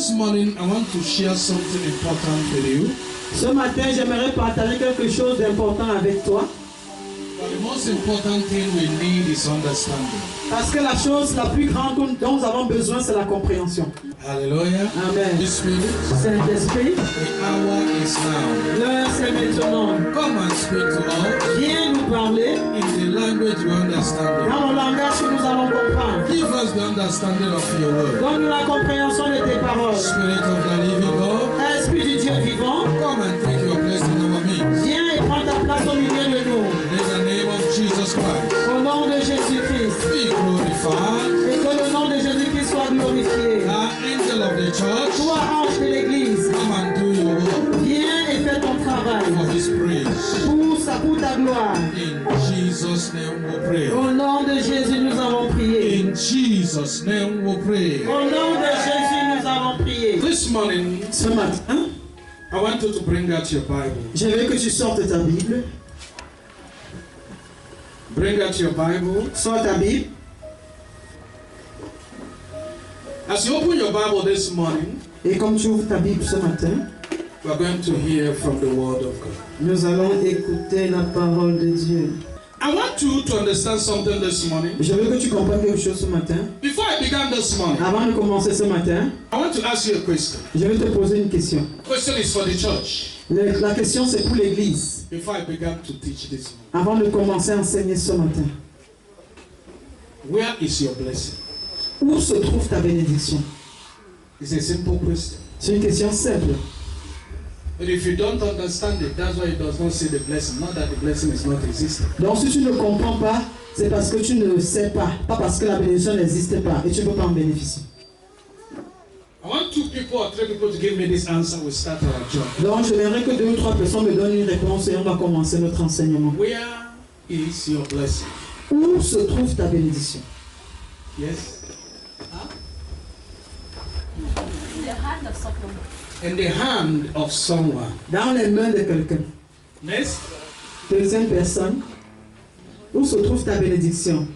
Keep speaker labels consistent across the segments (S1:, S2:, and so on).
S1: this morning I want to share something important with you.
S2: Ce matin, j'aimerais partager quelque chose d'important avec toi.
S1: But the most important thing we need is understanding.
S2: Parce que la chose la plus grande dont nous avons besoin, c'est la compréhension.
S1: Hallelujah.
S2: Amen.
S1: Holy Spirit,
S2: Saint-Esprit,
S1: the hour is now.
S2: l'heure c'est maintenant.
S1: Come and speak to us
S2: Viens nous parler
S1: in the language we understand.
S2: dans le langage que nous allons comprendre.
S1: Give us the understanding of your word.
S2: Donne-nous la compréhension de tes paroles.
S1: Spirit of the living God,
S2: Esprit du Dieu vivant,
S1: come and take your place in our midst.
S2: viens et prends ta place au milieu de nous.
S1: In the name of Jesus Christ,
S2: Au nom de Jésus-Christ.
S1: be glorified.
S2: Et que le nom de Jésus-Christ soit glorifié.
S1: Angel of the church,
S2: Toi, ange de l'église,
S1: come and do your work
S2: viens et fais ton travail
S1: for His praise.
S2: pour ta gloire.
S1: In Jesus' name we pray.
S2: Au nom de Jésus, nous avons prié.
S1: In Jesus' name we pray.
S2: Au nom de Jésus, nous avons prié.
S1: This morning,
S2: Ce matin,
S1: I want you to bring out your Bible.
S2: je veux que tu sortes ta Bible.
S1: Bring out your Bible.
S2: Sors ta Bible.
S1: As you open your Bible this morning,
S2: Et comme tu ouvres ta Bible ce matin,
S1: we're going to hear from the Word of God.
S2: nous allons écouter la parole de Dieu.
S1: I want you to understand something this morning.
S2: Je veux que tu comprennes quelque chose ce matin.
S1: Before I began this morning,
S2: Avant de commencer ce matin,
S1: I want to ask you a question.
S2: je vais te poser une question.
S1: The question is for the church.
S2: La question, c'est pour l'église.
S1: Before I began to teach this morning,
S2: Avant de commencer à enseigner ce matin,
S1: where is your blessing?
S2: où se trouve ta bénédiction?
S1: It's a simple question.
S2: C'est une question simple.
S1: But if you don't understand it, that's why it does not say the blessing. Not that the blessing is not existing.
S2: Donc si tu ne comprends pas, c'est parce que tu ne sais pas parce que la bénédiction n'existe pas et tu ne peux pas en bénéficier.
S1: I want 2 people or 3 people to give me this answer. We start our job.
S2: Donc je verrai que 2 ou 3 personnes me donnent une réponse et on va commencer notre enseignement.
S1: Where is your blessing?
S2: Où se trouve ta bénédiction?
S1: Yes?
S3: In the hand of someone.
S1: In the hand of someone.
S2: Dans les mains de quelqu'un.
S1: Next.
S2: Deuxième personne. Où se trouve ta bénédiction?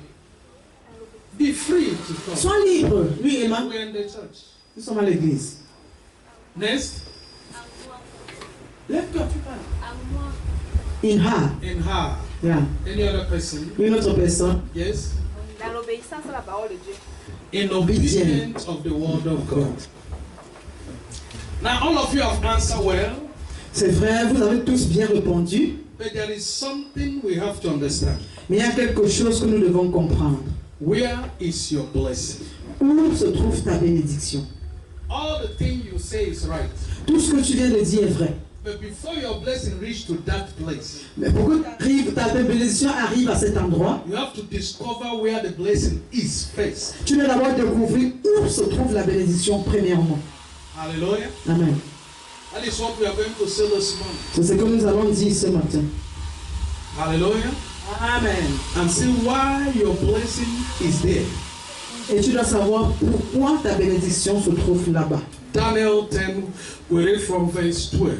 S1: Be free to come.
S2: Sois libre. Lui et moi,
S1: We're in the church.
S2: nous sommes à l'église.
S1: Next.
S2: Lève-toi, tu parles. In her.
S1: In her.
S2: Yeah.
S1: Any other person?
S2: Une autre personne.
S1: Yes?
S3: Dans l'obéissance à la parole de Dieu.
S1: In obedience of the word of God. Now all of you have answered well.
S2: C'est vrai, vous avez tous bien répondu.
S1: But there is something we have to understand.
S2: Mais il y a quelque chose que nous devons comprendre.
S1: Where is your blessing?
S2: Où se trouve ta bénédiction?
S1: All the things you say is right.
S2: Tout ce que tu viens de dire est vrai.
S1: But before your blessing reach to that place,
S2: Mais pour que ta bénédiction arrive à cet endroit,
S1: you have to discover where the blessing is first.
S2: tu dois d'abord découvrir où se trouve la bénédiction premièrement.
S1: Hallelujah.
S2: Amen.
S1: That is what we are going to say this morning.
S2: C'est ce que nous allons dire ce matin.
S1: Hallelujah.
S2: Amen.
S1: And see why your blessing is there.
S2: Et tu dois savoir pourquoi ta bénédiction se trouve là-bas.
S1: Daniel 10, we read from verse 12.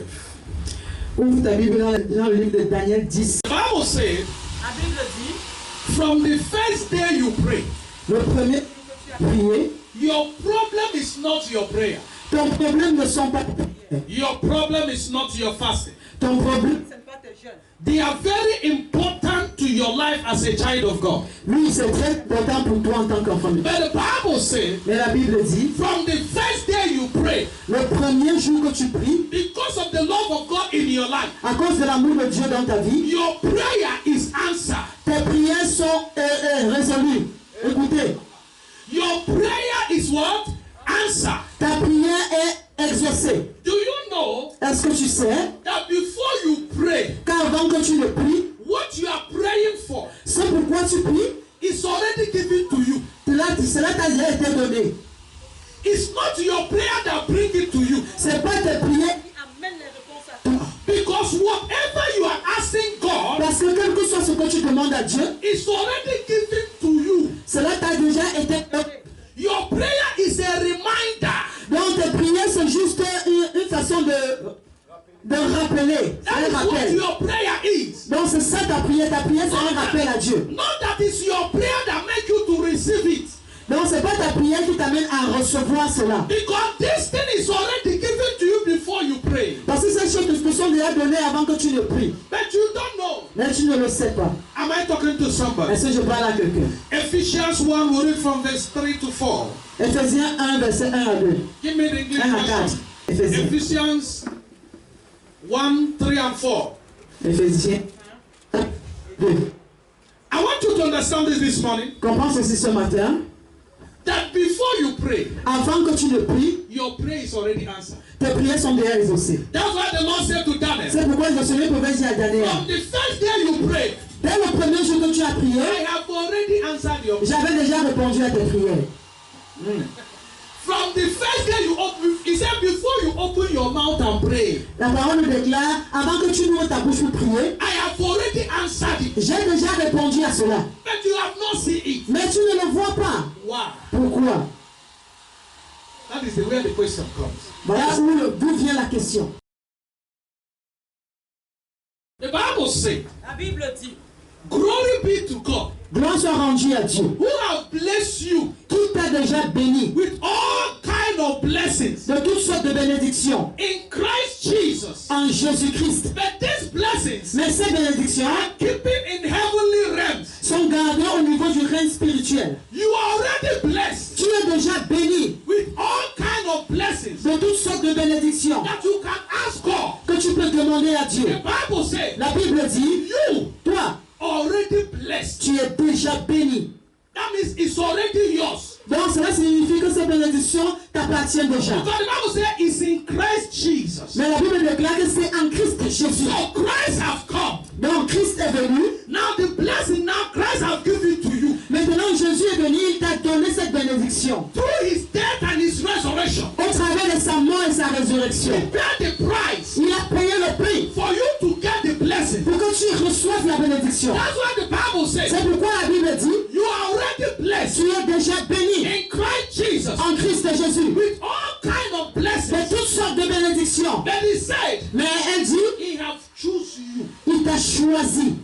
S2: Ouvre ta Bible dans le livre de Daniel 10.
S1: The Bible said,
S2: La Bible dit,
S1: from the first day you pray,
S2: le premier jour que tu as prié,
S1: your problem is not your prayer.
S2: ton problème ne sont pas tes prières.
S1: Your problem is not your fasting.
S2: Ton problème, ce n'est pas tes jeûnes.
S1: They are very important to your life as a child of God.
S2: Oui, c'est très important pour toi en tant qu'enfant de Dieu.
S1: But the Bible says,
S2: Mais la Bible dit,
S1: from the first day you pray,
S2: le premier jour que tu pries,
S1: because of the love of God in your life,
S2: à cause de l'amour de Dieu dans ta vie,
S1: your prayer is answered.
S2: tes prières sont résolues. Écoutez,
S1: Your prayer is what? Answer.
S2: ta prière est exaucée.
S1: Do you know
S2: Est-ce que tu sais
S1: that before you pray,
S2: qu'avant que tu ne pries,
S1: what you are praying for
S2: ce pourquoi tu pries,
S1: is already given to you?
S2: cela t'a déjà été donné.
S1: It's not your prayer that brings it to you.
S2: Ce n'est pas tes prières
S3: Qui amène les réponses à toi.
S1: Because whatever you are asking God
S2: parce que quel que soit ce que tu demandes à Dieu,
S1: is already given to you.
S2: cela t'a déjà été donné.
S1: Your prayer is a reminder.
S2: Donc tes prières c'est juste une façon de rappeler.
S1: That
S2: Un
S1: is what
S2: rappel.
S1: your prayer is.
S2: Donc c'est ça ta prière c'est un rappel à Dieu.
S1: Not that it's your prayer that makes you to receive it.
S2: Donc c'est pas ta prière qui t'amène à recevoir cela.
S1: Because this thing is
S2: avant que tu ne pries.
S1: But you don't know.
S2: Mais tu ne le sais pas.
S1: Am I talking to somebody?
S2: Est-ce que je parle à quelqu'un?
S1: Ephesians 1, we read from verse 3 to 4.
S2: Éphésiens 1, verset 1 à 2.
S1: Give me the English
S2: 1 à 4.
S1: version.
S2: Éphésiens.
S1: Ephesians 1, 3 and 4.
S2: Éphésiens 1, 2.
S1: I want you to understand this morning.
S2: Comprends ceci ce matin.
S1: That before you pray,
S2: Avant que tu ne pries,
S1: your prayer is already answered.
S2: tes prières sont déjà exaucées.
S1: That's why the Lord said to Daniel,
S2: C'est pourquoi le Seigneur pouvait dire à Daniel,
S1: from the first day you prayed,
S2: dès le premier jour que tu as prié,
S1: I have already answered your prayer.
S2: j'avais déjà répondu à tes prières.
S1: From the first day you open, he said before you open your mouth and pray,
S2: La parole nous déclare, avant que tu n'ouvres ta bouche pour prier,
S1: I have already answered it.
S2: j'ai déjà répondu à cela.
S1: But you have not seen it.
S2: Mais tu ne le vois pas.
S1: Why?
S2: Pourquoi?
S1: That is the way the question comes.
S2: Voilà d'où vient la question.
S1: The Bible says,
S3: La Bible dit,
S1: glory be to God,
S2: Gloire soit rendue à Dieu,
S1: who have blessed you
S2: qui t'a déjà béni
S1: with all kind of blessings
S2: de toutes sortes de bénédictions
S1: in Christ Jesus.
S2: en Jésus-Christ.
S1: But these blessings
S2: Mais ces bénédictions
S1: are keeping in heavenly realms.
S2: sont gardées au niveau du règne spirituel.
S1: You are already blessed
S2: Tu es déjà béni
S1: with all kind of blessings
S2: de toutes sortes de bénédictions
S1: that you can ask God.
S2: que tu peux demander à Dieu.
S1: The Bible says,
S2: La Bible dit,
S1: you
S2: toi,
S1: already blessed.
S2: tu es déjà béni.
S1: That means it's already yours.
S2: Donc cela signifie que ces bénédictions t'appartiennent déjà.
S1: Because the Bible says it's in Christ Jesus.
S2: Mais la Bible déclare que c'est en Christ Jésus.
S1: So Christ have come.
S2: Donc Christ est venu.
S1: Now the blessing now Christ have given to you
S2: Maintenant Jésus est venu, il t'a donné cette bénédiction.
S1: through his death and his resurrection.
S2: Au travers de sa mort et sa résurrection.
S1: He paid the price
S2: Il a payé le prix
S1: for you to get the blessing.
S2: pour que tu reçoives la bénédiction.
S1: That's why the Bible says
S2: C'est pourquoi la Bible dit,
S1: you are already blessed
S2: tu es déjà béni
S1: in Christ Jesus
S2: en Christ Jésus.
S1: with all kind of
S2: De
S1: blessings.
S2: toutes sortes de bénédictions.
S1: Then he said,
S2: Mais elle dit,
S1: he have choose you.
S2: il t'a choisi.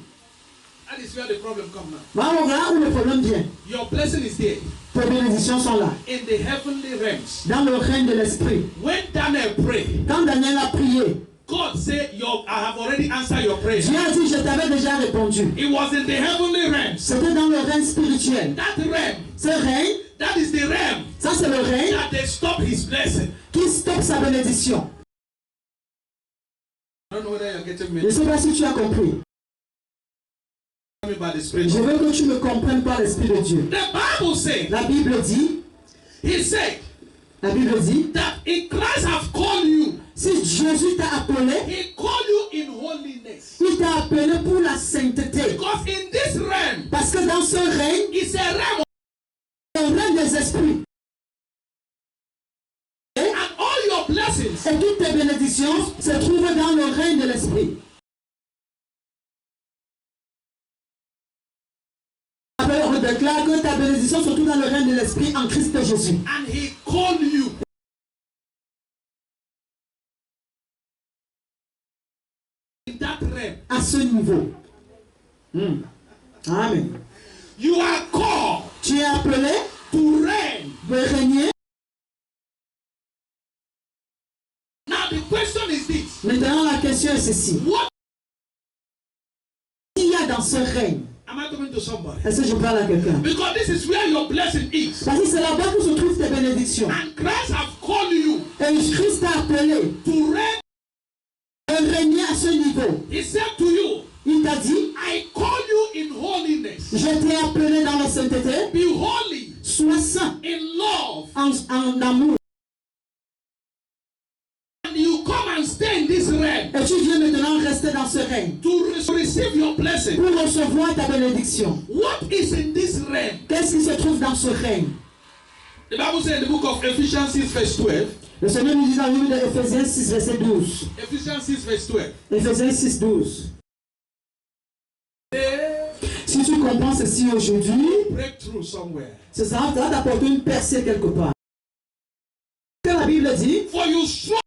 S1: That is where the problem comes now.
S2: Voilà où le problème vient.
S1: Your blessing is there
S2: Tes bénédictions sont là.
S1: in the heavenly realms.
S2: Dans le règne de l'esprit.
S1: When Daniel prayed,
S2: Quand Daniel a prié,
S1: God said, I have already answered your prayer.
S2: Dieu a dit, je t'avais déjà répondu.
S1: It was in the heavenly realms.
S2: C'était dans le règne spirituel.
S1: That realm,
S2: Ce règne,
S1: that is the realm
S2: ça c'est le règne
S1: that they stop his blessing.
S2: qui stoppe sa bénédiction.
S1: I don't know whether you're getting
S2: Je
S1: me.
S2: ne sais pas si tu as compris.
S1: By the Spirit.
S2: Je veux que tu me comprennes par l'Esprit de Dieu.
S1: The Bible says,
S2: La Bible dit,
S1: la Bible dit that in Christ have called you.
S2: si Jésus t'a appelé,
S1: He called you in holiness.
S2: il t'a appelé pour la sainteté.
S1: Because in this realm,
S2: Parce que dans ce règne,
S1: it's a realm
S2: le règne des esprits.
S1: and all your blessings
S2: Et toutes tes bénédictions se trouvent dans le règne de l'esprit. On déclare que ta bénédiction se trouve dans le règne de l'esprit en Christ Jésus.
S1: and he called you. In that realm,
S2: À ce niveau. Amen.
S1: you are called
S2: Tu es appelé
S1: to reign.
S2: de régner.
S1: Now the question is this.
S2: Maintenant la question est ceci.
S1: What
S2: Qu'est-ce qu'il y a dans ce règne?
S1: am I talking to somebody?
S2: Est-ce que je parle à quelqu'un?
S1: Because this is where your blessing is.
S2: Parce que c'est là-bas où se trouvent tes bénédictions.
S1: And Christ have called you
S2: Et Christ t'a appelé
S1: to reign.
S2: de régner à ce niveau.
S1: He said to you,
S2: Il t'a dit,
S1: I call you in holiness.
S2: je t'ai appelé dans la sainteté.
S1: Be holy
S2: Sois saint
S1: in love.
S2: en amour.
S1: And you come and stay in this realm
S2: Et tu viens maintenant rester dans ce règne
S1: to receive your blessing.
S2: pour recevoir ta bénédiction.
S1: What is in this realm?
S2: Qu'est-ce qui se trouve dans ce règne?
S1: The Bible says in the book of Ephesians 6 verse 12.
S2: Le Seigneur nous dit dans le livre d'Éphésiens 6, verset 12.
S1: Ephesians 6 verse 12.
S2: Éphésiens 6, 12. Si tu comprends ceci aujourd'hui,
S1: Breakthrough somewhere.
S2: ça va t'apporter une percée quelque part. Que la Bible dit,
S1: For you strong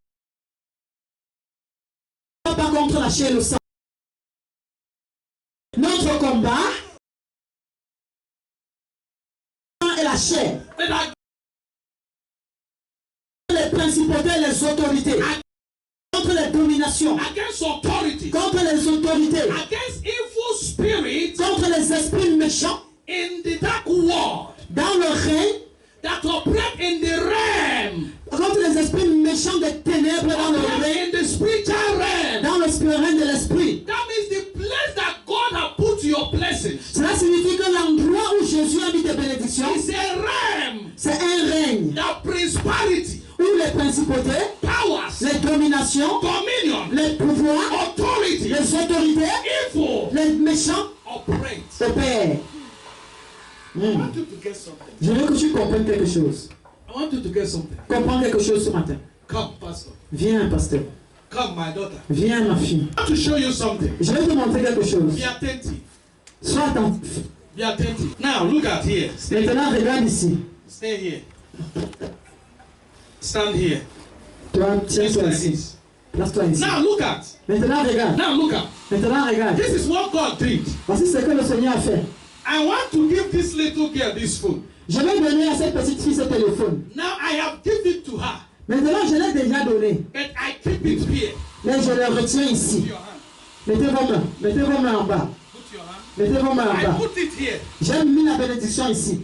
S2: pas contre la chair et le sang. Notre combat est la chair. Les principautés et les autorités, contre les dominations domination,
S1: against authorities,
S2: contre les autorités,
S1: against evil spirits
S2: contre les esprits méchants
S1: in the dark world
S2: dans le règne,
S1: that operate in the realm,
S2: contre les esprits méchants des ténèbres dans le
S1: operate
S2: règne,
S1: in the spiritual realm.
S2: dans le règne de l'esprit.
S1: That means the place that God has put your blessings
S2: Cela signifie que l'endroit où Jésus a mis tes bénédictions,
S1: is a realm.
S2: c'est un règne
S1: That prosperity,
S2: où les principautés,
S1: powers,
S2: les dominations,
S1: dominion,
S2: les pouvoirs,
S1: authority,
S2: les autorités,
S1: evil
S2: les méchants
S1: operate.
S2: opèrent.
S1: I want you to get something.
S2: Je veux que tu comprennes quelque chose.
S1: I want you to get something.
S2: Comprends quelque chose ce matin.
S1: Come, pastor.
S2: Viens, pasteur.
S1: Come, my daughter.
S2: Viens, ma fille.
S1: I want to show you something.
S2: Je vais te montrer quelque chose.
S1: Be attentive.
S2: Sois attentif.
S1: Be attentive. Now, look at here.
S2: Maintenant, regarde ici.
S1: Stay here. Stand here.
S2: Toi, tiens-toi
S1: Like
S2: ici.
S1: this.
S2: Place-toi ici.
S1: Now, look at.
S2: Maintenant, regarde.
S1: Now, look at.
S2: Maintenant, regarde.
S1: This is what God did.
S2: Voici ce que le Seigneur a fait.
S1: I want to give this little girl this phone.
S2: Je vais donner à cette petite fille ce téléphone.
S1: Now, I have given it to her,
S2: Maintenant, je l'ai déjà donné.
S1: but I keep it here.
S2: Mais je le retiens ici.
S1: Put your hand.
S2: Mettez vos mains. Mettez vos mains en bas.
S1: Put your hand.
S2: Mettez vos mains en
S1: I
S2: bas.
S1: put it here.
S2: J'ai mis la bénédiction ici.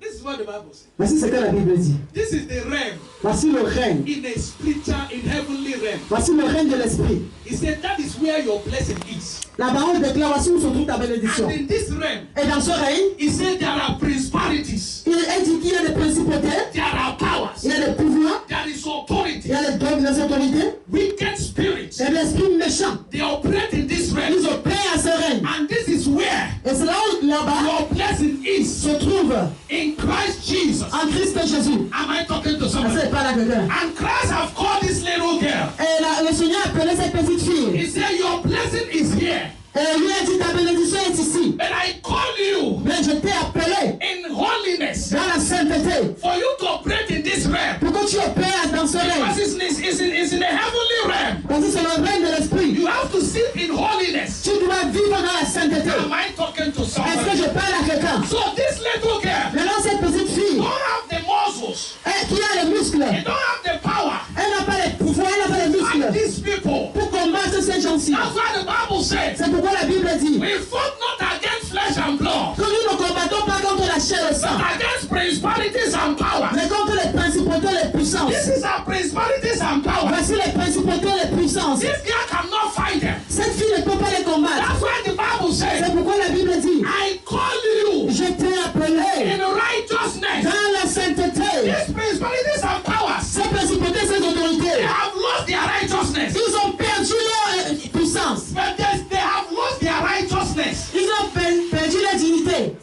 S1: This is what the Bible says.
S2: Voici ce que la Bible dit.
S1: This is the realm
S2: Voici le règne.
S1: in a spiritual, in heavenly realm.
S2: Voici le règne de l'esprit.
S1: He said that is where your blessing is.
S2: La parole déclare voici où se trouve ta bénédiction.
S1: And in this realm,
S2: Et dans ce règne,
S1: he said there are prosperities,
S2: il est dit qu'il y a des principautés,
S1: there are powers,
S2: il y a des pouvoirs,
S1: there is
S2: il
S1: authority,
S2: y a les autorités,
S1: wicked spirits.
S2: et les esprits méchants.
S1: They operate in this
S2: Ils
S1: realm.
S2: opèrent à ce règne.
S1: And this is where
S2: Et c'est là où là-bas
S1: your blessing is
S2: se trouve
S1: in Christ Jesus.
S2: en Christ Jésus.
S1: Am I talking to
S2: Ah,
S1: somebody?
S2: c'est pas là quelqu'un.
S1: And Christ have called this little girl.
S2: Et le Seigneur a appelé cette petite fille.
S1: He said, your blessing is here.
S2: Et lui a dit ta bénédiction est ici.
S1: And I call you
S2: Mais je t'ai appelé
S1: in holiness
S2: dans la sainteté
S1: for you to operate in this realm.
S2: pour que tu opères dans ce règne.
S1: Because it's in the heavenly realm.
S2: Parce que c'est le règne de l'esprit.
S1: You have to sit in holiness.
S2: Tu dois vivre dans la sainteté.
S1: Am I talking to
S2: Est-ce que
S1: somebody?
S2: je parle à quelqu'un?
S1: So this little girl
S2: Maintenant, cette petite fille
S1: don't have the muscles.
S2: qui a les muscles,
S1: They don't have the power.
S2: elle n'a pas les pouvoirs, elle n'a pas les
S1: Like
S2: muscles
S1: these people.
S2: pour combattre ces gens-ci.
S1: That's why the Bible says
S2: C'est pourquoi la Bible dit
S1: we fought not against flesh and blood,
S2: que nous ne combattons pas contre la chair et le sang,
S1: but against principalities and powers.
S2: mais contre les principautés et les puissances.
S1: This is our principalities and powers.
S2: Voici les principautés et les puissances.
S1: This girl cannot fight them.
S2: Cette fille ne peut pas les combattre.
S1: That's why the Bible says,
S2: C'est pourquoi la Bible dit
S1: I call you
S2: je t'ai appelé
S1: in righteousness.
S2: dans la sainteté.
S1: These principalities and powers,
S2: Ces principautés, ces
S1: they
S2: autorités,
S1: have lost their righteousness.
S2: ils ont perdu leur puissance.
S1: But they have lost their righteousness.
S2: Ils ont perdu leur dignité,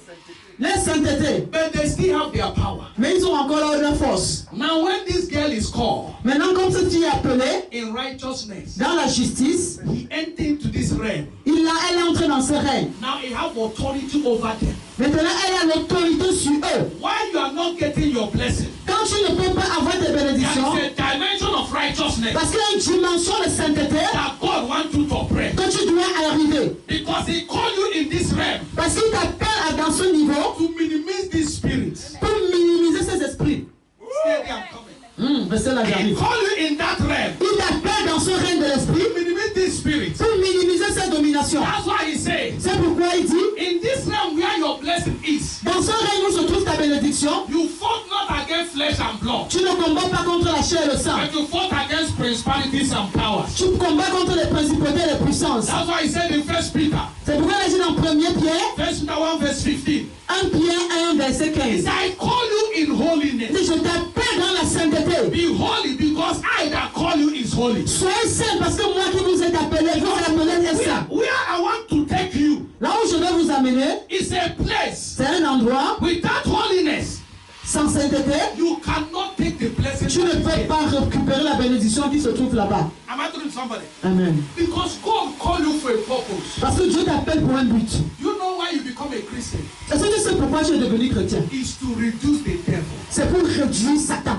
S2: leur sainteté.
S1: But they still have their power.
S2: Mais ils ont encore leur force.
S1: Now when this girl is called
S2: Maintenant, comme cette fille est appelée
S1: in righteousness,
S2: dans la justice,
S1: he entered into this realm.
S2: elle entre dans ce règne.
S1: Now he have authority over them.
S2: Maintenant, elle a l'autorité sur eux.
S1: Why you are not getting your blessing?
S2: Quand tu ne peux pas avoir tes bénédictions,
S1: There is a dimension of righteousness
S2: parce qu'il y a une dimension de sainteté
S1: that God wants you to operate.
S2: que tu dois arriver.
S1: Because he called you in this realm
S2: Parce qu'il t'appelle dans ce niveau
S1: to minimize these spirits.
S2: pour minimiser ces esprits.
S1: Stay there, I'm coming.
S2: Restez là,
S1: He
S2: j'arrive.
S1: called you in that realm
S2: Il t'appelle dans ce règne de l'esprit
S1: to minimize these spirits.
S2: pour minimiser ces dominations.
S1: That's why he says,
S2: C'est pourquoi il dit,
S1: in this realm where your blessing is,
S2: dans ce règne où se trouve ta bénédiction,
S1: you fought not against flesh and blood,
S2: tu ne combats pas contre la chair et le sang.
S1: but you fought against principalities and powers.
S2: Tu combats contre les principautés et les puissances.
S1: That's why he said in 1 Peter,
S2: C'est pourquoi il a dit dans 1 Pierre,
S1: 1 Peter 1 verse 15,
S2: 1 Pierre 1 verset
S1: he
S2: 15.
S1: said, I call you in
S2: Il
S1: holiness.
S2: dit, je t'appelle dans la sainteté.
S1: Be holy because I that call you is holy.
S2: Soyez saints parce que moi qui vous ai appelé, je vous ai appelé est saint.
S1: Where I want to take you
S2: Là où je vais vous amener,
S1: is a place
S2: c'est un endroit
S1: without holiness.
S2: sans sainteté.
S1: You cannot take the blessing.
S2: Tu ne peux pas récupérer la bénédiction qui se trouve là-bas.
S1: Am I talking to somebody?
S2: Amen.
S1: Because God called you for a purpose.
S2: Parce que Dieu t'appelle pour un but.
S1: You know why you become a Christian?
S2: Est-ce que tu sais pourquoi tu es devenu chrétien?
S1: Is to reduce the devil.
S2: C'est pour réduire Satan.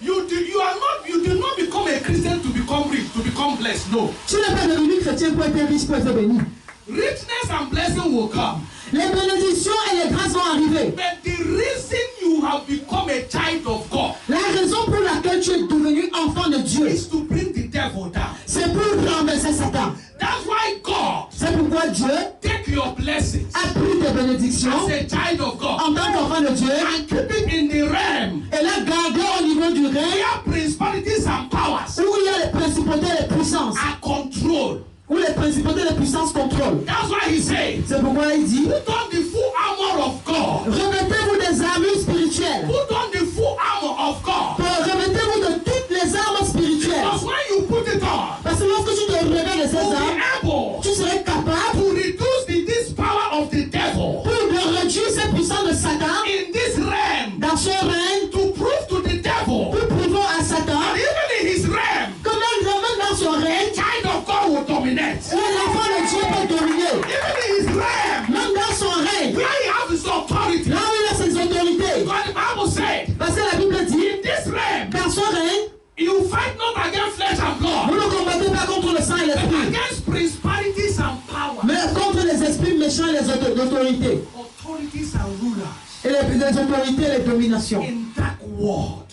S1: You did not become a Christian to become rich, to become blessed. No.
S2: Tu n'es pas devenu chrétien pour être riche, pour être béni.
S1: Richness and blessing will come.
S2: Les bénédictions et les grâces vont arriver.
S1: But the reason you have become a child of God
S2: La raison pour laquelle tu es devenu Dieu.
S1: is to bring the devil down.
S2: C'est pour renverser Satan.
S1: That's why God
S2: C'est pourquoi Dieu
S1: take your blessings
S2: a pris tes bénédictions
S1: as a child of God
S2: en tant qu'enfant de Dieu
S1: and keep it in the realm
S2: et l'a gardé au niveau du règne
S1: where principalities and powers
S2: où il y a les principautés et les puissances.
S1: are controlled.
S2: Où les principautés et les puissances contrôlent.
S1: That's why he said,
S2: C'est pourquoi il dit,
S1: put on the full armor of God.
S2: remettez-vous des armures spirituelles.
S1: Put on the full armor of God.
S2: Remettez-vous de toutes les armes spirituelles.
S1: Because when you put it on,
S2: Parce que lorsque tu te revêts de ces
S1: you'll
S2: armes,
S1: be able
S2: tu serais capable
S1: to reduce this power of the devil
S2: pour de réduire ces puissances de Satan
S1: in this realm,
S2: dans son règne,
S1: to prove to the devil
S2: pour prouver à Satan
S1: that even in his realm,
S2: que même dans son
S1: a
S2: règne,
S1: child of God will dominate.
S2: l'enfant de Dieu peut dominer.
S1: Even in his realm,
S2: Même dans son règne,
S1: where he has his authority.
S2: là où il a ses autorités.
S1: Because the Bible said,
S2: Parce que la Bible dit,
S1: in this realm,
S2: dans son règne,
S1: you fight not against flesh and
S2: vous
S1: blood,
S2: ne combattez pas contre le sang et
S1: but
S2: l'esprit,
S1: against principalities and powers,
S2: mais contre les esprits méchants et les autorités.
S1: authorities and rulers
S2: Et les autorités et les dominations.
S1: in that world.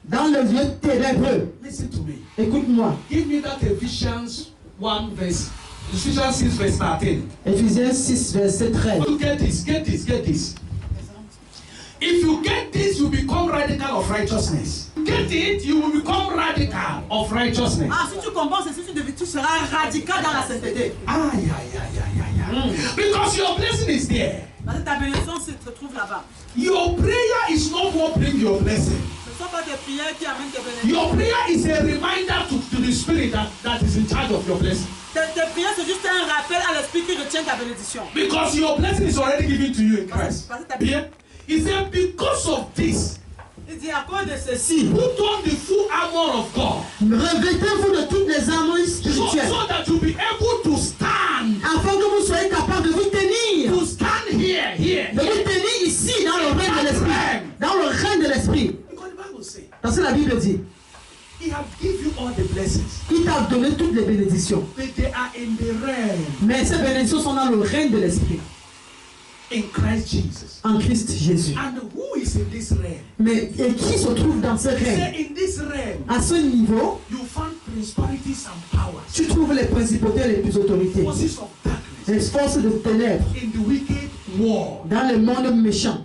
S2: Dans le lieu ténébreux.
S1: Listen to me.
S2: Écoute-moi.
S1: Give me that Ephesians 1 verse, Ephesians 6 verse 13.
S2: Éphésiens 6, verset 13.
S1: You get this, get this, get this. If you get this, you become radical of righteousness. Get it, you will become radical of righteousness.
S2: Ah, si tu comprends ceci, tu seras radical dans la sainteté.
S1: Because your blessing is there.
S2: Parce que ta bénédiction se trouve là-bas.
S1: Your prayer is not what brings your blessing.
S2: Ce ne sont pas tes prières qui amènent tes bénédictions.
S1: Your prayer is a reminder to the spirit that is in charge of your blessing.
S2: Tes prières, c'est juste un rappel à l'esprit qui retient ta bénédiction.
S1: Because your blessing is already given to you in Christ. Yeah? He said, because of this,
S2: Il dit à cause de ceci,
S1: put on the full armor of God.
S2: revêtez-vous de toutes les armes
S1: So
S2: spirituelles.
S1: that you'll be able to stand.
S2: Afin que vous soyez capable de vous tenir.
S1: To stand here.
S2: De vous tenir ici, dans le règne de l'esprit. Dans le règne de l'esprit.
S1: Because the Bible says,
S2: Parce que la Bible dit,
S1: He has given you all the blessings.
S2: il t'a donné toutes les bénédictions.
S1: But they are in the realm.
S2: Mais ces bénédictions sont dans le règne de l'esprit.
S1: In Christ Jesus.
S2: En Christ Jésus.
S1: And who is in this realm?
S2: Mais et qui se trouve dans ce règne?
S1: Say in this realm,
S2: À ce niveau,
S1: you find principalities and powers.
S2: tu trouves les principautés et les plus autorités.
S1: Forces of darkness.
S2: Les forces de ténèbres.
S1: In the wicked world.
S2: Dans le monde méchant.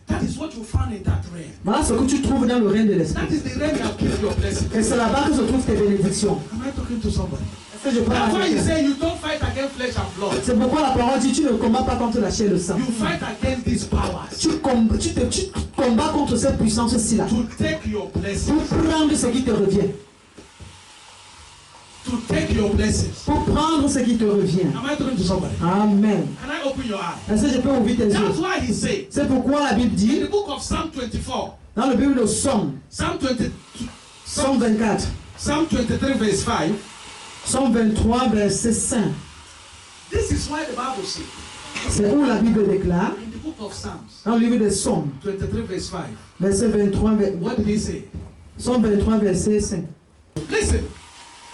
S1: That is what you find in that realm.
S2: Voilà ce que tu trouves dans le règne de l'esprit.
S1: That is the realm that gives your blessing.
S2: Et c'est là-bas que se trouvent tes bénédictions.
S1: Am I talking to somebody?
S2: Est-ce que je parle
S1: That's
S2: à
S1: why he
S2: quelqu'un?
S1: said you don't fight against flesh and blood.
S2: C'est pourquoi la parole dit tu ne combats pas contre la chair et le sang.
S1: You fight against these powers
S2: Tu combats contre cette puissance-ci là.
S1: to take your blessings.
S2: Pour prendre ce qui te revient.
S1: To take your blessings.
S2: Pour prendre ce qui te revient.
S1: Am I talking to somebody?
S2: Amen.
S1: Can I open your eyes?
S2: Est-ce que je peux ouvrir tes
S1: That's
S2: yeux?
S1: why he said
S2: C'est pourquoi la Bible
S1: in
S2: dit,
S1: the book of Psalm 24,
S2: dans le Bible de Somme,
S1: Psalm 20,
S2: 124,
S1: Psalm 23 verse 5.
S2: 123, verset 5.
S1: This is why the Bible says
S2: C'est où la Bible déclare,
S1: in the book of Psalms
S2: dans le livre de Somme,
S1: 23 verse 5.
S2: verset 23,
S1: What did he say?
S2: Somme 23, verset 5.
S1: Listen.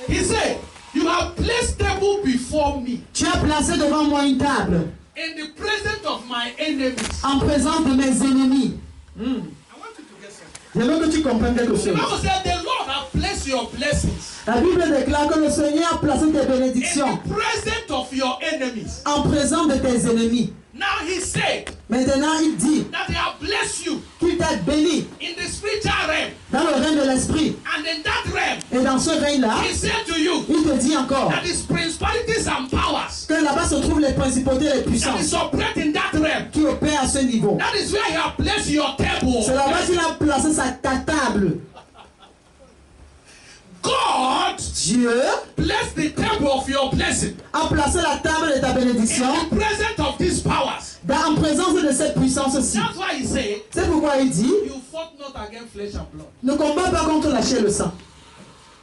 S1: He said, you have placed table before me
S2: Tu as placé devant moi une table
S1: in the presence of my enemies.
S2: en présence de mes ennemis.
S1: I want you to get something.
S2: J'aimerais que tu comprennes quelque
S1: The
S2: chose.
S1: Bible said the Lord has placed your blessings
S2: La Bible déclare que le Seigneur a placé tes
S1: in
S2: bénédictions
S1: the presence of your enemies.
S2: en présence de tes ennemis.
S1: Now he said
S2: Maintenant, il dit
S1: that he has blessed you
S2: qu'il t'a béni
S1: in the spiritual realm.
S2: dans le règne de l'esprit.
S1: And in that realm,
S2: Et dans ce règne-là,
S1: he said to you
S2: il te dit encore
S1: that his principalities and powers
S2: que là-bas se trouvent les principautés et les
S1: that is
S2: puissances
S1: operate in that realm.
S2: qui opèrent à ce niveau.
S1: That is where he has placed your table.
S2: C'est là-bas qu'il a placé ta table.
S1: God
S2: Dieu
S1: bless the table of your blessing
S2: a placé la table de ta bénédiction
S1: in the presence of these powers.
S2: en présence de cette puissance-ci.
S1: That's why he said,
S2: C'est pourquoi il dit,
S1: you fought not against flesh and blood.
S2: ne combat pas contre la chair et le sang.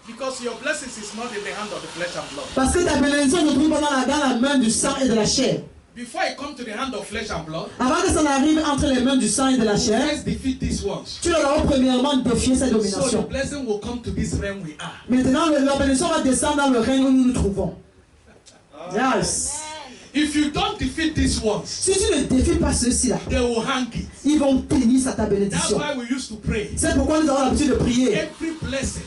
S1: Because your blessings is not in the hand of the flesh and blood.
S2: Parce que ta bénédiction ne trouve pas dans la main du sang et de la chair.
S1: Before it comes to the hand of flesh and blood,
S2: Avant que ça n'arrive entre les mains du sang et de la
S1: you
S2: chair,
S1: first defeat these ones.
S2: tu dois premièrement défier cette
S1: So the
S2: domination.
S1: blessing will come to this realm we are.
S2: Maintenant, la bénédiction va descendre dans le règne où nous nous trouvons. Yes.
S1: If you don't defeat these ones,
S2: si tu ne défies pas ceux-ci là,
S1: they will hang it.
S2: ils vont tenir sa ta
S1: That's
S2: bénédiction.
S1: why we used to pray.
S2: C'est pourquoi nous avons l'habitude de prier.
S1: Every blessing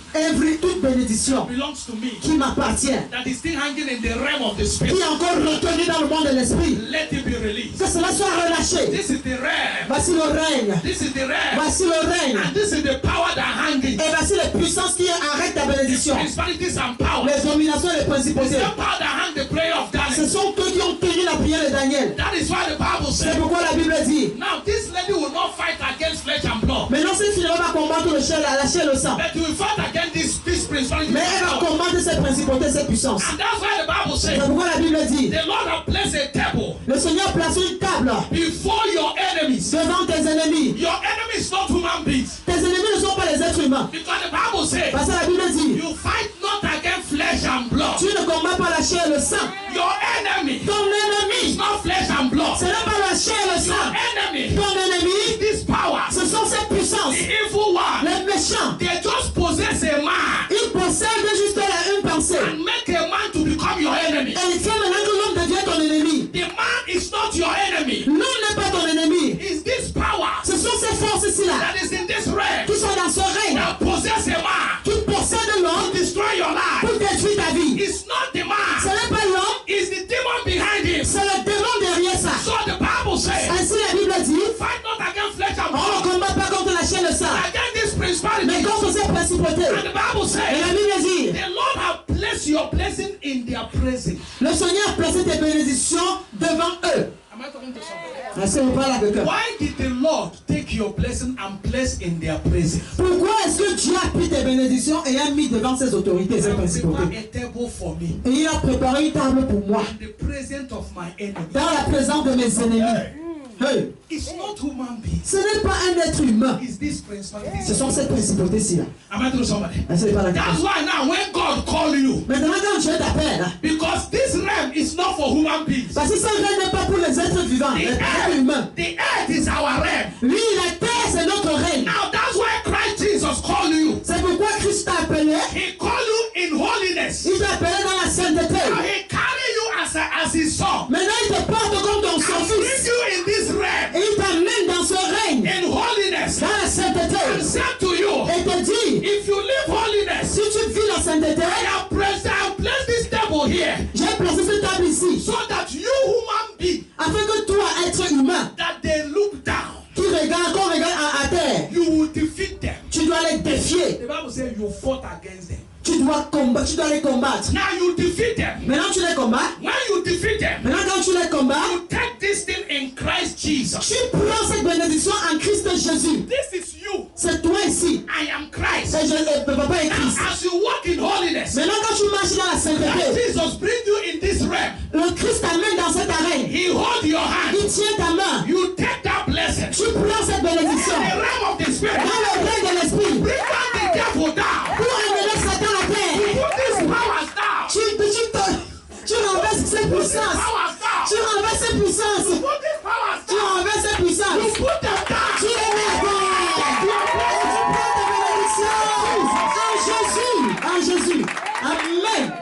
S2: Toute bénédiction
S1: belongs to me
S2: qui m'appartient,
S1: that is still hanging in the realm of the
S2: qui
S1: spirit.
S2: est encore retenue dans le monde de l'esprit,
S1: Let it be released.
S2: que cela soit relâché.
S1: This is the realm.
S2: Voici le règne.
S1: This is the realm.
S2: Voici le règne.
S1: And this is the power that hanging.
S2: Et voici les puissances qui arrêtent ta bénédiction.
S1: Principalities and powers.
S2: Les dominations et les
S1: It's
S2: principautés.
S1: the power that hang the prayer of
S2: Ce
S1: Daniel.
S2: sont eux qui ont tenu la prière de Daniel.
S1: That is why the Bible
S2: C'est
S1: says.
S2: pourquoi la Bible dit,
S1: Now this lady will not fight against flesh and blood,
S2: maintenant cette fille ne va pas combattre la chair et le sang,
S1: but she will fight against this principality.
S2: mais elle va combattre cette principauté, cette puissance.
S1: And that's why the Bible
S2: C'est
S1: says
S2: pourquoi la Bible dit,
S1: the Lord has placed a table
S2: le Seigneur place une table
S1: before your enemies.
S2: devant tes ennemis.
S1: Your enemies not human beings.
S2: Tes ennemis ne sont pas les êtres humains.
S1: Because the Bible says
S2: Parce que la Bible dit,
S1: you fight not against flesh and blood.
S2: tu ne combats pas la chair et le sang.
S1: Your enemy
S2: Ton
S1: is
S2: ennemi,
S1: not flesh and blood.
S2: ce n'est pas la chair et le
S1: Your
S2: sang.
S1: enemy
S2: Ton ennemi,
S1: is this power.
S2: ce sont ces puissances.
S1: The evil one.
S2: Les méchants,
S1: They just possess a man
S2: ils possèdent juste une pensée.
S1: and make a man to become your enemy.
S2: Et il fait maintenant que l'homme devient ton ennemi.
S1: The man is not your enemy.
S2: L'homme n'est pas ton ennemi.
S1: It's this power
S2: Ce sont ces forces-ci-là
S1: that is in this realm
S2: qui sont dans ce règne,
S1: that possess a man
S2: qui possèdent
S1: to
S2: l'homme
S1: destroy your life.
S2: pour détruire ta vie.
S1: It's not the
S2: Ce
S1: man.
S2: n'est pas l'homme,
S1: It's the demon behind him.
S2: c'est le démon derrière ça.
S1: So the Bible says,
S2: Ainsi la Bible dit,
S1: fight not against flesh and
S2: on ne
S1: blood,
S2: combat pas contre la chair et le sang,
S1: against this
S2: mais
S1: principality.
S2: contre ces principautés.
S1: And the Bible
S2: Et
S1: says,
S2: la Bible dit,
S1: the Lord has placed your blessing in their presence.
S2: le Seigneur a placé tes bénédictions devant eux.
S1: Am I talking to somebody?
S2: Est-ce que vous parlez à quelqu'un?
S1: Why did the Lord take your blessing and place in their presence?
S2: Pourquoi est-ce que Dieu a pris tes bénédictions et a mis devant ses autorités et ses
S1: Prepare
S2: principautés?
S1: a table for me
S2: Et il a préparé une table pour moi,
S1: in the presence of my enemy.
S2: dans la présence de mes ennemis. Hey,
S1: It's not human beings.
S2: ce n'est pas un être humain.
S1: It's this principality.
S2: Ce sont ces principautés-ci là.
S1: Am I talking to somebody?
S2: Est-ce que vous parlez à
S1: That's
S2: quelqu'un?
S1: why now when God call you,
S2: Maintenant, quand Dieu t'appelle,
S1: because this realm is not for human beings.
S2: parce que ce règne n'est pas pour les êtres vivants, les êtres humains.
S1: The earth is our realm.
S2: Lui, la terre, c'est notre règne.
S1: Now that's why Christ Jesus called you.
S2: C'est pourquoi Christ t'a appelé.
S1: He called you in holiness.
S2: Il t'a appelé dans la sainteté.
S1: Now he carry you as his son.
S2: Maintenant, il te porte comme ton
S1: And
S2: son
S1: bring
S2: fils.
S1: you in this realm
S2: Et il t'amène dans ce règne,
S1: in holiness.
S2: dans la
S1: And
S2: sainteté.
S1: said to you,
S2: Et te dit,
S1: if you live holiness,
S2: si tu vis la sainteté,
S1: I have placed this table here
S2: j'ai placé cette table ici,
S1: so that you human being
S2: afin que toi, être humain,
S1: that they look down,
S2: qu'on regarde à terre,
S1: you will defeat them.
S2: tu dois les défier.
S1: The Bible says you fought against them.
S2: Tu dois les combattre.
S1: Now you defeat them.
S2: Maintenant, tu les combats.
S1: When you defeat them,
S2: Maintenant, quand tu les combats,
S1: you take this thing in Christ Jesus.
S2: tu prends cette bénédiction en Christ Jésus.
S1: This is you.
S2: C'est toi ici.
S1: I am Christ.
S2: Et papa est
S1: Now,
S2: Christ.
S1: as you walk in holiness,
S2: Maintenant, quand tu marches dans la
S1: Christ
S2: sainteté,
S1: Jesus bring you in this realm.
S2: le Christ t'amène dans cette arène.
S1: He hold your hand.
S2: Il tient ta main.
S1: You take that blessing.
S2: Tu prends cette bénédiction
S1: In the realm of the spirit.
S2: dans le règne de l'esprit
S1: Bring down the devil down.
S2: pour amener Satan à terre.
S1: Put these powers down.
S2: Tu renverses ses puissances.
S1: Powers down.
S2: Tu renverses ses puissances.
S1: Put these powers
S2: Tu
S1: down.
S2: renverses ses puissances.
S1: You put them down.
S2: Tu les mets à terre. Tu prends ta bénédiction. En Jésus. Amen.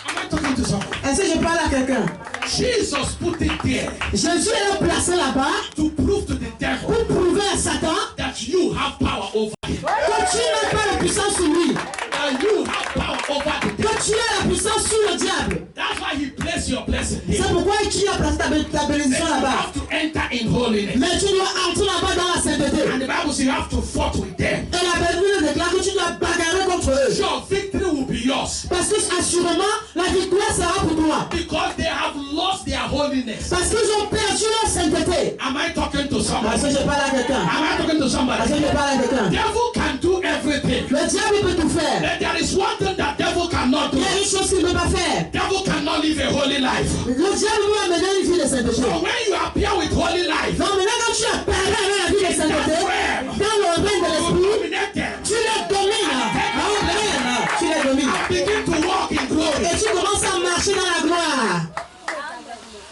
S1: Am I talking to someone?
S2: Est-ce que je parle à quelqu'un?
S1: Jesus put it there
S2: Jésus est placé là-bas
S1: to prove to the devil
S2: pour prouver à Satan
S1: that you have power over him.
S2: que tu n'as pas la puissance sur lui.
S1: That you have power over the devil.
S2: Que tu as la puissance sur le diable.
S1: That's why he placed your blessing here.
S2: C'est pourquoi tu as placé ta
S1: Then
S2: bénédiction
S1: you
S2: là-bas.
S1: have to enter in holiness.
S2: Mais tu dois entrer là-bas dans la sainteté.
S1: And the Bible says you have to fight with them.
S2: Et la Bible déclare que tu dois bagarrer contre eux.
S1: Your victory will be yours.
S2: Parce que assurément, la victoire sera pour toi.
S1: Because they have lost their holiness.
S2: Parce qu'ils ont perdu leur sainteté.
S1: Am I talking to
S2: Est-ce
S1: somebody?
S2: que je parle à quelqu'un?
S1: Am I talking to
S2: Est-ce
S1: somebody?
S2: que je parle à quelqu'un?
S1: Devil can do everything.
S2: Le diable il peut tout faire.
S1: But there is one thing that devil cannot do.
S2: Il y a une chose qu'il ne peut pas faire.
S1: Devil cannot live a holy life.
S2: Le diable veut amener une vie de sainteté.
S1: So when you appear with holy life,
S2: Donc maintenant quand tu apparais avec la vie de sainteté, dans le règne de
S1: you
S2: l'esprit,
S1: dominate them.
S2: tu les domines. Amen. Tu les domines.
S1: Begin to walk in glory.
S2: Et tu commences à marcher dans la gloire.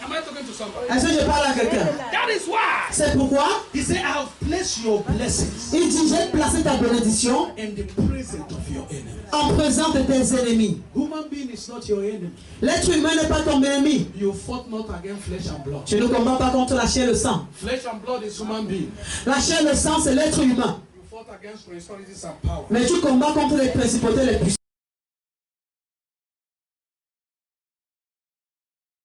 S1: Am I talking to somebody.
S2: Est-ce que je parle à quelqu'un?
S1: That is why
S2: C'est pourquoi
S1: he said, I have placed your blessings
S2: il dit, j'ai placé ta bénédiction
S1: in the presence of your enemy.
S2: en présence de tes ennemis.
S1: Human being is not your enemy.
S2: L'être humain n'est pas ton ennemi.
S1: You fought not against flesh and blood.
S2: Tu ne combats pas contre la chair et le sang.
S1: Flesh and blood is human being.
S2: La chair et le sang, c'est l'être humain.
S1: You fought against principalities and power.
S2: Mais tu combats contre les principautés, les puissances.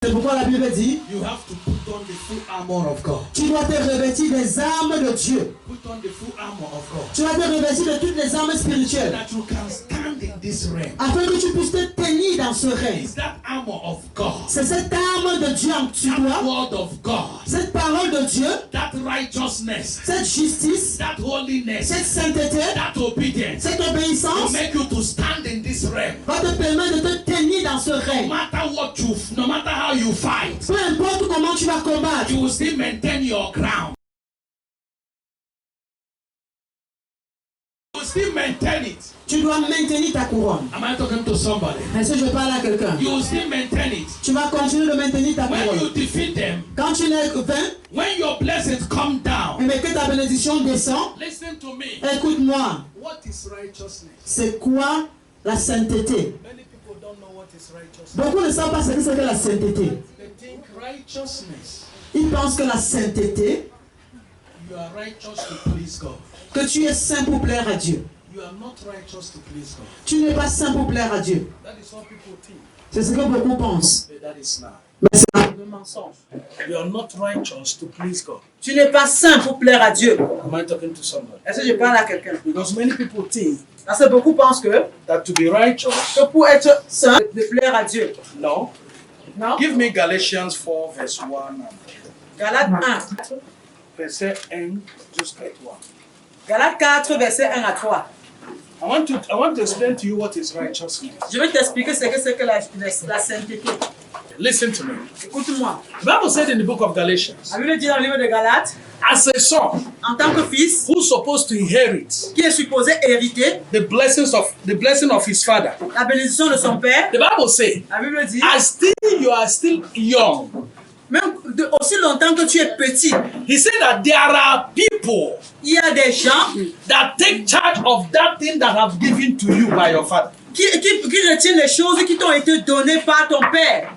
S2: C'est pourquoi la Bible dit,
S1: You have to put on the full armor of God.
S2: tu dois te revêtir des armes de Dieu.
S1: Put on the full armor of God.
S2: Tu dois te revêtir de toutes les armes
S1: So
S2: spirituelles.
S1: that you can stand in this realm.
S2: Afin que tu puisses te tenir dans ce règne.
S1: It's that armor of God.
S2: C'est cette arme de Dieu en tu
S1: That
S2: dois.
S1: word of God.
S2: Cette parole de Dieu.
S1: That righteousness.
S2: Cette justice.
S1: That holiness.
S2: Cette sainteté.
S1: That obedience.
S2: Cette
S1: Will
S2: obéissance.
S1: make you to stand in this realm.
S2: Va te permettre de te tenir dans ce
S1: No
S2: règne.
S1: matter what you, no matter how you fight,
S2: Peu importe comment tu vas combattre.
S1: you will still maintain your ground. You will still maintain it.
S2: Tu dois maintenir ta couronne.
S1: Am I talking to somebody?
S2: Est-ce que je parle à quelqu'un?
S1: You will still maintain it.
S2: Tu vas continuer de maintenir ta
S1: When you
S2: couronne.
S1: defeat them,
S2: Quand tu n'es que 20,
S1: when your blessings come down,
S2: mais que ta bénédiction descend,
S1: listen to me.
S2: écoute-moi.
S1: What is righteousness?
S2: C'est quoi la sainteté?
S1: Many people don't know what is righteousness.
S2: Beaucoup ne savent pas ce que c'est que la sainteté.
S1: They think righteousness,
S2: Ils pensent que la sainteté,
S1: you are righteous to please God.
S2: que tu es saint pour plaire à Dieu.
S1: You are not righteous to please God.
S2: Tu n'es pas saint pour plaire à Dieu.
S1: That is what people think.
S2: C'est ce que beaucoup pensent.
S1: But that is not.
S2: Mais c'est un mensonge.
S1: You are not righteous to please God.
S2: Tu n'es pas saint pour plaire à Dieu.
S1: Am I talking to somebody?
S2: Est-ce que je parle à quelqu'un?
S1: Because many people think
S2: Parce que beaucoup pensent que
S1: that to be righteous,
S2: pour être saint, de plaire à Dieu.
S1: no.
S2: Non?
S1: Give me Galatians 4 verse 1
S2: Galates 1.
S1: verset 1 jusqu'à 3.
S2: Galates 4, verset 1 à 3.
S1: I want to explain to you what is righteousness.
S2: Je vais t'expliquer ce que c'est que la sainteté.
S1: Listen to me.
S2: Écoute-moi.
S1: The Bible said in the book of Galatians,
S2: La Bible dit dans le livre de Galates,
S1: as a son
S2: en tant que fils
S1: who's supposed to inherit
S2: qui est supposé hériter
S1: the blessing of his father,
S2: la bénédiction de son père,
S1: the Bible says,
S2: la Bible dit,
S1: you are still young.
S2: même aussi longtemps que tu es petit,
S1: He said that there are people
S2: il y a des gens
S1: that take charge of that thing that have given to you by your father.
S2: qui retiennent les choses qui t'ont été données par ton père.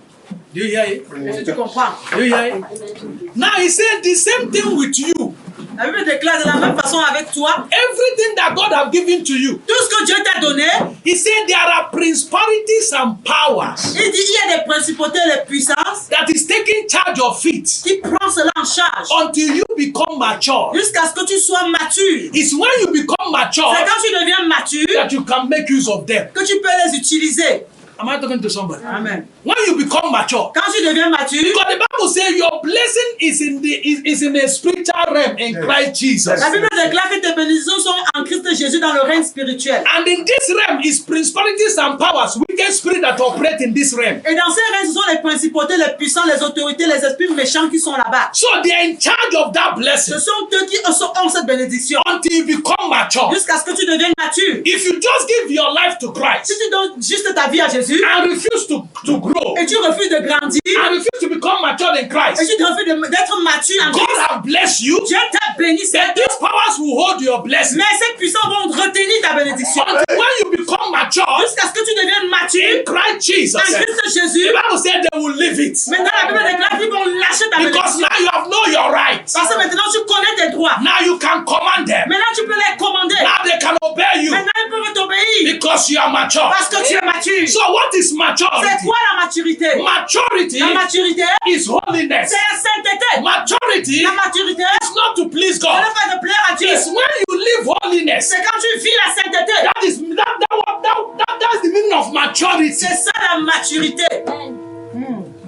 S1: Do you hear it?
S2: Est-ce que tu comprends?
S1: Do you hear it? Now he said the same thing with you.
S2: La Bible déclare de la même façon avec toi,
S1: Everything that God have given to you.
S2: tout ce que Dieu t'a donné,
S1: He said there are principalities and powers
S2: il dit il y a des principautés et des puissances
S1: that is taking charge of it
S2: qui prennent cela en charge
S1: until you become mature.
S2: jusqu'à ce que tu sois mature.
S1: It's when you become mature
S2: C'est quand tu deviens mature
S1: that you can make use of them.
S2: que tu peux les utiliser.
S1: Am I talking to somebody?
S2: Amen.
S1: When you become mature,
S2: Quand tu deviens mature,
S1: because the Bible says your blessing is in the spiritual realm in Christ Jesus.
S2: la Bible déclare que tes bénédictions sont en Christ Jésus dans le règne spirituel.
S1: And in this realm is principalities and powers, wicked spirits that operate in this realm.
S2: Et dans ces règnes, ce sont les principautés, les puissants, les autorités, les esprits méchants qui sont là-bas.
S1: So they are in charge of that blessing
S2: Ce sont eux qui ont cette bénédiction.
S1: until you become mature.
S2: Jusqu'à ce que tu deviennes mature.
S1: If you just give your life to
S2: Si
S1: Christ
S2: tu donnes juste ta vie à Jésus
S1: and refuse to grow
S2: et tu refuses de grandir
S1: and refuse to become mature in
S2: et
S1: Christ,
S2: tu refuses d'être mature en
S1: God
S2: Christ,
S1: have blessed you.
S2: Dieu t'a béni,
S1: Then
S2: certes,
S1: these powers will hold your blessing.
S2: mais ces puissants vont retenir ta bénédiction.
S1: Until when you become mature
S2: Jusqu'à ce que tu deviennes
S1: in
S2: mature
S1: Christ Jesus,
S2: en
S1: the
S2: Christ Jésus.
S1: Bible said they will leave it.
S2: Maintenant, la Bible déclare qu'ils vont lâcher ta
S1: Because
S2: bénédiction.
S1: now you have known your rights.
S2: Parce que maintenant, tu connais tes droits.
S1: Now you can command them.
S2: Maintenant, tu peux les commander.
S1: Now they can obey you
S2: Maintenant, ils peuvent t'obéir.
S1: because you are mature.
S2: Parce que tu es mature.
S1: So what is
S2: C'est
S1: maturity?
S2: quoi la maturité?
S1: Maturity
S2: La maturité,
S1: is holiness.
S2: c'est la sainteté.
S1: Maturity
S2: La maturité,
S1: is not to please
S2: ce
S1: God.
S2: n'est pas de plaire à Dieu.
S1: It's when you live holiness.
S2: C'est quand tu vis la sainteté.
S1: That's the meaning of maturity.
S2: C'est ça la maturité.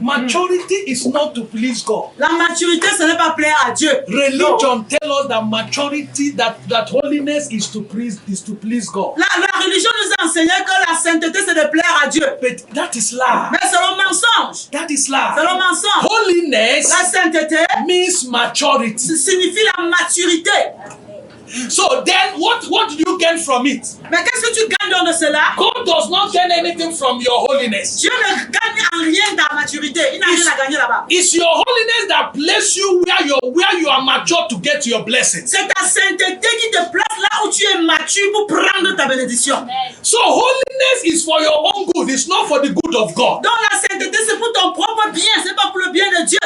S1: Maturity is not to please God.
S2: La maturité, ce n'est pas plaire à Dieu.
S1: Religion tells us that maturity, that holiness is to please God.
S2: La religion nous a enseigné que la sainteté, c'est de plaire à Dieu.
S1: But that is lie.
S2: Mais c'est le mensonge.
S1: That is
S2: C'est
S1: lie.
S2: le mensonge.
S1: Holiness
S2: La sainteté
S1: means maturity.
S2: signifie la maturité.
S1: So then what do you gain from it?
S2: Mais qu'est-ce que tu gagnes dans de cela?
S1: God does not gain anything from your holiness.
S2: Dieu ne gagne en rien dans la maturité. Il n'a rien à gagner là-bas.
S1: It's your holiness that places you where you are mature to get your blessings.
S2: C'est ta sainteté qui te place là où tu es mature pour prendre ta bénédiction.
S1: So holiness is for your own good. It's not for the good of God.
S2: Donc la sainteté c'est pour ton propre bien, c'est pas pour le bien de Dieu.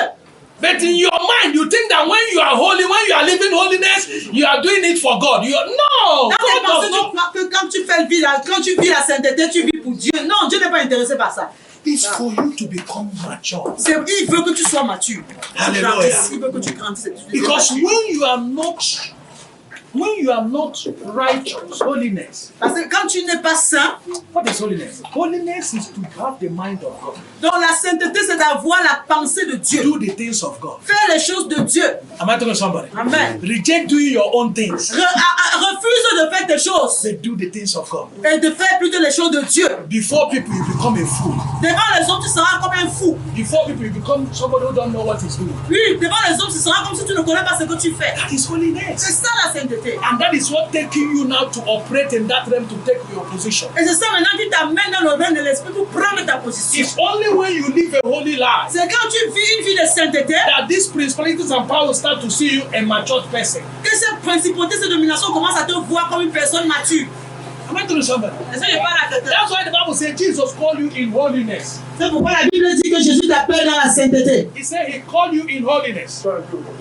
S1: But in your mind, you think that when you are holy, when you are living holiness, you are doing it for God. No,
S2: Dans tes
S1: God
S2: pensées,
S1: does not.
S2: tu crois que quand tu fais le vie, quand tu vis la sainteté, tu vis pour Dieu. Non, Dieu n'est pas intéressé par ça.
S1: It's for you to become mature.
S2: Il veut que tu sois mature.
S1: Hallelujah.
S2: Il veut que tu grandisses.
S1: Because when you are not righteous, holiness.
S2: Parce que quand tu n'es pas saint,
S1: What is holiness? Holiness is to have the mind of God.
S2: donc la sainteté c'est d'avoir la pensée de Dieu.
S1: Do the things of God.
S2: Faire les choses de Dieu.
S1: Am I talking to somebody?
S2: Amen.
S1: Reject doing your own things.
S2: Refuse de faire tes choses
S1: But do the things of God.
S2: et de faire plutôt les choses de Dieu.
S1: Before people, you become a fool.
S2: Devant les autres, tu seras comme un fou.
S1: Before people, you become somebody who don't know what he's doing.
S2: Oui, devant les autres, tu seras comme si tu ne connais pas ce que tu fais.
S1: That is
S2: C'est
S1: holiness.
S2: ça la sainteté.
S1: And that is what taking you now to operate in that realm to take your position.
S2: Et c'est ça maintenant qui t'amène dans le règne de l'esprit pour prendre ta position.
S1: It's only when you live a holy life
S2: C'est quand tu vis une vie de sainteté
S1: that these principalities and powers start to see you a matured person.
S2: que ces principautés, ces dominations commencent à te voir comme une personne mature.
S1: Am I telling somebody?
S2: Et ça, je parle à quelqu'un.
S1: That's why the Bible says Jesus called you in holiness.
S2: C'est pourquoi la Bible dit que Jésus t'appelle dans la sainteté.
S1: He said he called you in holiness.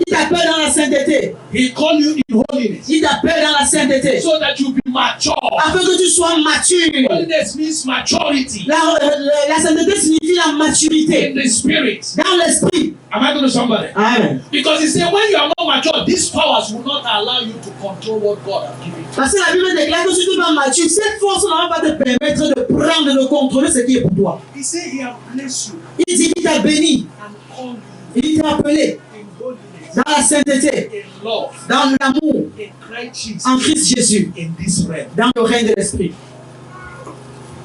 S2: Il t'appelle dans la sainteté.
S1: He called you in holiness
S2: Il t'appelle dans la sainteté.
S1: so that you be mature.
S2: Afin que tu sois mature.
S1: Holiness means maturity
S2: La sainteté signifie la maturité
S1: in the spirit.
S2: dans l'esprit.
S1: Am I telling somebody?
S2: Amen.
S1: Because he said when you are not mature, these powers will not allow you to control what God has given you.
S2: Parce que la Bible déclare que si tu es pas mature, cette force ne va pas te permettre de prendre, de contrôler ce qui est pour toi.
S1: He said he has blessed you
S2: Il dit qu'il t'a béni.
S1: and called
S2: Il t'a appelé
S1: you in holiness,
S2: dans la sainteté,
S1: in love,
S2: dans l'amour,
S1: in Christ Jesus,
S2: en Christ Jésus,
S1: in this realm.
S2: dans le règne de l'esprit.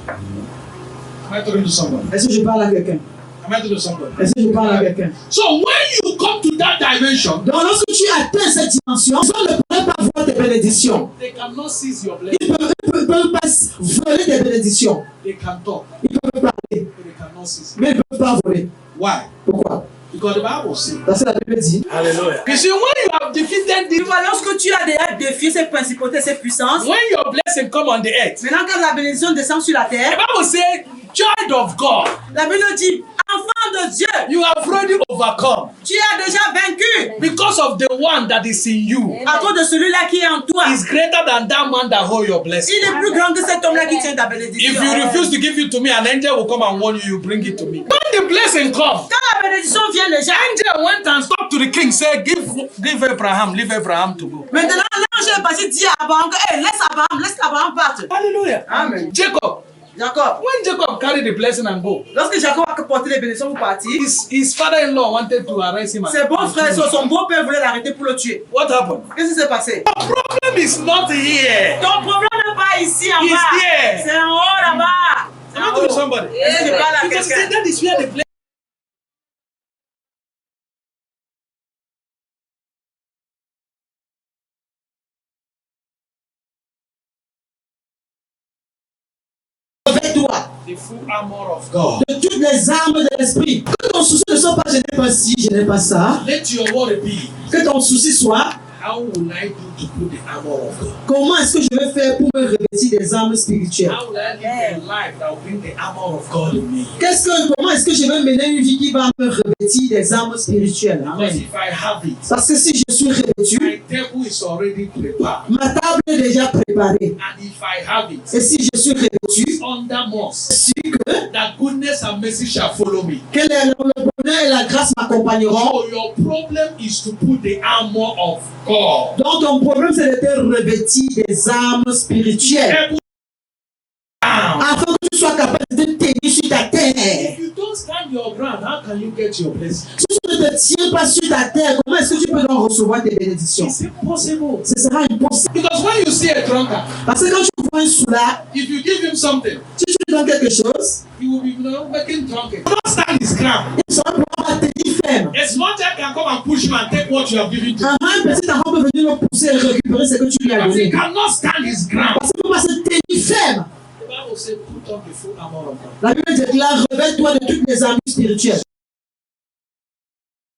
S1: Am I talking to somebody?
S2: Est-ce que je parle à quelqu'un?
S1: Am I talking to somebody?
S2: Est-ce que je parle à quelqu'un?
S1: So when you come to that dimension,
S2: Donc lorsque tu atteins cette dimension, les gens ne pourraient pas voir tes bénédictions.
S1: they cannot seize your blessing.
S2: Ils ne peuvent pas voler tes bénédictions.
S1: They can talk,
S2: Ils peuvent parler,
S1: but they cannot seize it.
S2: mais ils ne peuvent pas voler.
S1: Why?
S2: Pourquoi?
S1: Because the Bible says.
S2: Parce que la Bible dit.
S1: Hallelujah. You see, when you have defeated
S2: Tu
S1: the,
S2: vois, lorsque tu as déjà défié ces principautés, ces puissances,
S1: when your blessing come on the earth,
S2: maintenant quand la bénédiction descend sur la
S1: the
S2: terre,
S1: Bible says, child of God,
S2: la Bible dit, enfant de Dieu,
S1: you have already overcome
S2: tu as déjà vaincu
S1: because of the one that is in you.
S2: à cause de celui-là qui est en toi.
S1: Is greater than that man that hold your blessing.
S2: Il est plus grand que cet homme-là qui tient ta bénédiction.
S1: If you refuse to give it to me, an angel will come and warn you. You bring it to me. When the blessing comes,
S2: Quand la bénédiction vient déjà,
S1: angel went and talked to the king. Said, give Abraham, leave Abraham to go.
S2: maintenant l'ange est passé dit à Abraham, hey, laisse Abraham partir.
S1: Hallelujah.
S2: Amen.
S1: Jacob.
S2: Jacob,
S1: When Jacob carried the blessing and go,
S2: lorsque Jacob a porté les bénédictions pour partir,
S1: his father-in-law wanted to arrest him.
S2: ses bons frères, son beau-père voulait l'arrêter pour le tuer.
S1: What happened?
S2: Qu'est-ce qui s'est passé?
S1: The problem is not here.
S2: Ton problème n'est pas ici en
S1: It's
S2: bas,
S1: here.
S2: c'est en haut là-bas.
S1: Am I talking to somebody?
S2: Est-ce que je parle à
S1: Because he said
S2: quelqu'un?
S1: that is where the blessing.
S2: Avec toi,
S1: The full armor of God.
S2: de toutes les armes de l'esprit. Que ton souci ne soit pas, je n'ai pas ci, je n'ai pas ça.
S1: Let your worry be,
S2: Que ton souci soit,
S1: how will I do to put the armor of God?
S2: comment est-ce que je vais faire pour me revêtir des armes spirituelles?
S1: How will I live a life that will bring the armor of God in me?
S2: Comment est-ce que je vais mener une vie qui va me revêtir des armes spirituelles?
S1: Because
S2: Amen.
S1: if I have it,
S2: Parce que si je suis revêtu,
S1: my table is already prepared.
S2: ma table est déjà préparée.
S1: And if I have it,
S2: Et si je suis revêtu,
S1: under must,
S2: sûr que
S1: that goodness and mercy shall follow me.
S2: le bonheur et la grâce m'accompagneront.
S1: So your problem is to put the armor of God.
S2: Donc ton problème c'est de te revêtir des armes spirituelles.
S1: Able down.
S2: Afin que tu sois capable de te tenir sur ta terre.
S1: If you don't stand your ground, how can you get your blessing?
S2: Si tu ne te tiens pas sur ta terre, comment est-ce que tu peux donc recevoir tes bénédictions?
S1: It's impossible.
S2: Ce sera impossible.
S1: Because when you see a drunkard,
S2: Parce que quand tu vois un soulard,
S1: if you give him something,
S2: si tu lui donnes quelque chose,
S1: he will be making drunken. Don't stand his ground.
S2: il sera probablement tenir ferme.
S1: A small child can come and push you and take what you have given to him.
S2: Un petit enfant peut venir le pousser et récupérer ce que tu lui as
S1: But he
S2: donné.
S1: cannot stand his ground.
S2: Parce qu'il ne peut pas se tenir ferme.
S1: The Bible says, put on the full armor of God.
S2: La Bible déclare, revêt-toi de toutes les armes spirituelles.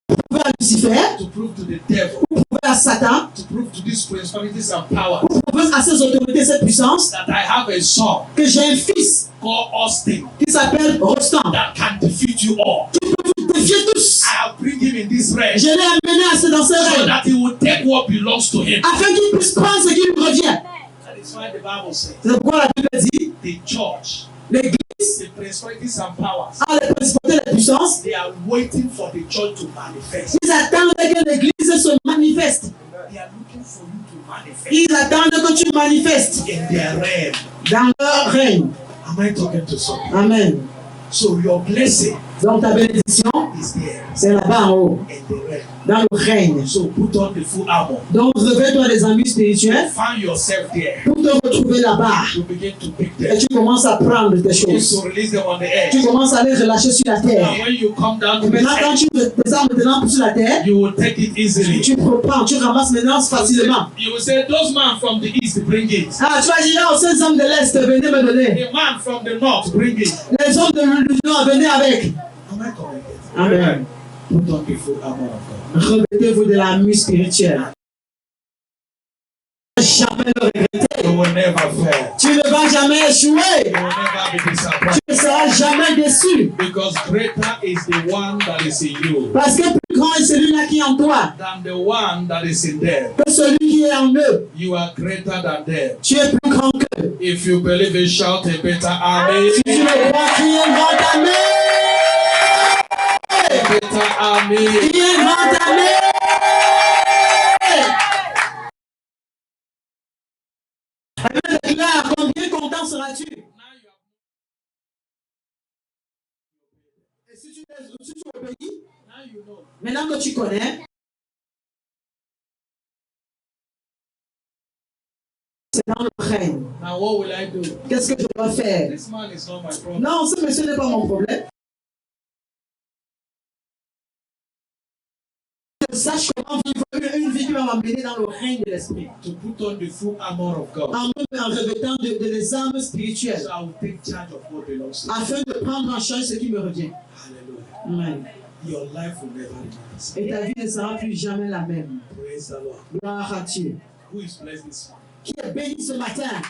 S2: Pour prouver à Lucifer,
S1: To prove to the devil,
S2: pour prouver à Satan,
S1: to prove to these principalities and powers
S2: pour prouver à ces autorités, cette puissance,
S1: that I have a son
S2: que j'ai un fils
S1: called Austin
S2: qui s'appelle Rostam.
S1: that can defeat you all.
S2: Qui peut vous défier tous.
S1: I have bring him in this realm
S2: Je l'ai amené dans ce
S1: so
S2: règne,
S1: that he will take what belongs to him.
S2: afin qu'il puisse prendre ce qui lui revient.
S1: That is why the Bible says
S2: C'est pourquoi la Bible dit,
S1: the church,
S2: l'église
S1: the principalities and powers,
S2: a les principautés et les puissances.
S1: they are waiting for the church to manifest.
S2: Ils attendent que l'église se manifeste.
S1: They are looking for you to manifest
S2: Ils attendent que tu manifestes
S1: in their realm.
S2: dans leur règne.
S1: Am I talking to someone?
S2: Amen.
S1: So your blessing
S2: Donc ta bénédiction,
S1: is there
S2: c'est là-bas en haut,
S1: in the realm.
S2: dans le règne.
S1: So put on the full armor.
S2: Donc revêt-toi des armures spirituelles
S1: Find yourself there.
S2: pour te retrouver là-bas.
S1: You begin to pick
S2: Et
S1: them.
S2: tu commences à prendre tes
S1: You begin
S2: choses.
S1: to release them on the edge.
S2: Tu commences à les relâcher sur la terre.
S1: And when you come down
S2: Et
S1: to the
S2: maintenant, quand
S1: edge,
S2: tu descends maintenant sur la terre,
S1: you will take it easily.
S2: tu reprends, tu ramasses maintenant facilement.
S1: You will say, those men from the east, bring it.
S2: Ah, tu vas dire, oh, ces hommes de l'Est, venez me donner.
S1: The man from the north, bring it.
S2: Les hommes de l'Union, venez avec.
S1: Am I correct?
S2: Amen.
S1: Put on the full armor of God.
S2: Revêtez-vous de l'armure spirituelle. Jamais le regretter.
S1: You will never fail.
S2: Tu ne vas jamais échouer.
S1: You will never be disappointed.
S2: Tu ne seras jamais déçu.
S1: Because greater is the one that is in you
S2: Parce que plus grand est celui-là qui est en toi
S1: than the one that is in them.
S2: que celui qui est en eux.
S1: You are greater than them.
S2: Tu es plus grand qu'eux.
S1: If you believe it, shout a better amen.
S2: Si tu le crois, crie un grand amen.
S1: Better amen.
S2: Crie un grand amen. Amen déclare, combien content seras-tu? Et si tu obéis,
S1: Now you know.
S2: maintenant que tu connais, c'est dans le règne.
S1: Now what will I do?
S2: Qu'est-ce que je dois faire?
S1: This man is not my problem.
S2: Non, ce monsieur n'est pas mon problème. Je sache comment vivre une vie qui va m'amener dans le règne de l'esprit.
S1: To put on the full armor of God.
S2: En revêtant de les armes spirituelles,
S1: So I will take charge of what belongs to you.
S2: afin de prendre en charge ce qui me revient.
S1: Hallelujah.
S2: Amen.
S1: Your life will never remain the same.
S2: Et ta vie ne sera plus jamais la même.
S1: Praise the Lord.
S2: Gloire à Dieu.
S1: Who is blessed this morning?
S2: Qui est béni ce matin?